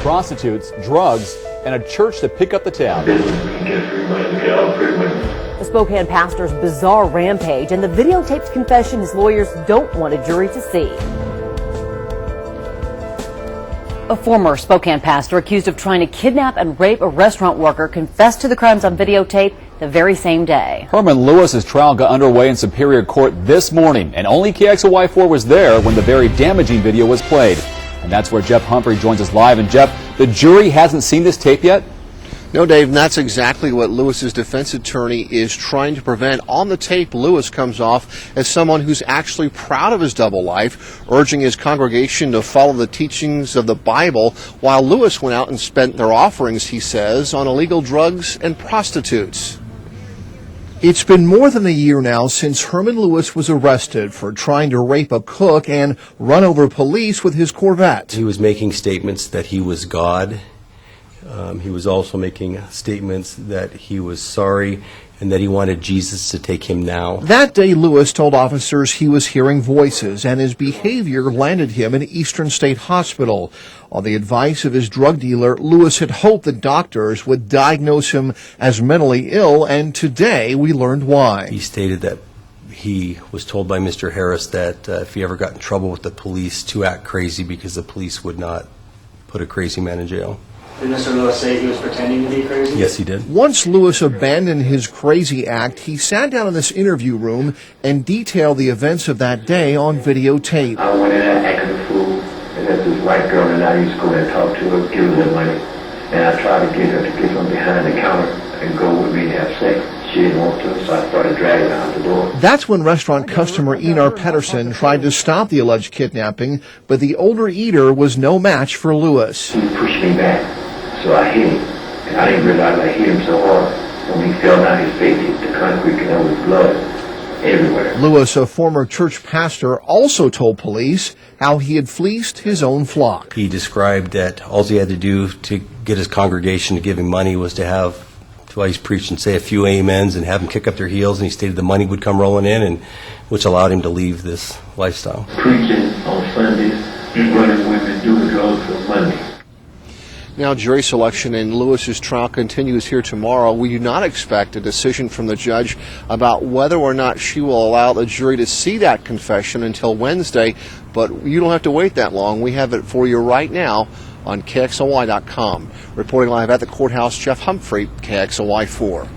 prostitutes, drugs, and a church to pick up the tab. The Spokane pastor's bizarre rampage and the videotaped confession his lawyers don't want a jury to see. A former Spokane pastor accused of trying to kidnap and rape a restaurant worker confessed to the crimes on videotape the very same day. Herman Lewis's trial got underway in Superior Court this morning, and only KXLY4 was there when the very damaging video was played. And that's where Jeff Humphrey joins us live. And Jeff, the jury hasn't seen this tape yet? No, Dave, and that's exactly what Lewis's defense attorney is trying to prevent. On the tape, Lewis comes off as someone who's actually proud of his double life, urging his congregation to follow the teachings of the Bible, while Lewis went out and spent their offerings, he says, on illegal drugs and prostitutes. It's been more than a year now since Herman Lewis was arrested for trying to rape a cook and run over police with his Corvette. He was making statements that he was God. He was also making statements that he was sorry and that he wanted Jesus to take him now. That day, Lewis told officers he was hearing voices, and his behavior landed him in Eastern State Hospital. On the advice of his drug dealer, Lewis had hoped that doctors would diagnose him as mentally ill, and today we learned why. He stated that he was told by Mr. Harris that if he ever got in trouble with the police, to act crazy because the police would not put a crazy man in jail. Did Mr. Lewis say he was pretending to be crazy? Yes, he did. Once Lewis abandoned his crazy act, he sat down in this interview room and detailed the events of that day on videotape. I went in there acting a fool, and there's this white girl that I used to go and talk to her, give her the money, and I tried to get her to get from behind the counter and go with me and have sex. She didn't want to, so I started dragging her out the door. That's when restaurant customer Enar Pedersen tried to stop the alleged kidnapping, but the older eater was no match for Lewis. He pushed me back, so I hit him, and I didn't realize I hit him so hard. When he fell down, his face hit the concrete, and there was blood everywhere. Lewis, a former church pastor, also told police how he had fleeced his own flock. He described that all he had to do to get his congregation to give him money was to have while he's preaching, say a few amens and have them kick up their heels, and he stated the money would come rolling in, and which allowed him to leave this lifestyle. Preaching on Sundays, running women doing drugs for money. Now, jury selection in Lewis's trial continues here tomorrow. We do not expect a decision from the judge about whether or not she will allow the jury to see that confession until Wednesday, but you don't have to wait that long. We have it for you right now on KXLY.com. Reporting live at the courthouse, Jeff Humphrey, KXLY4.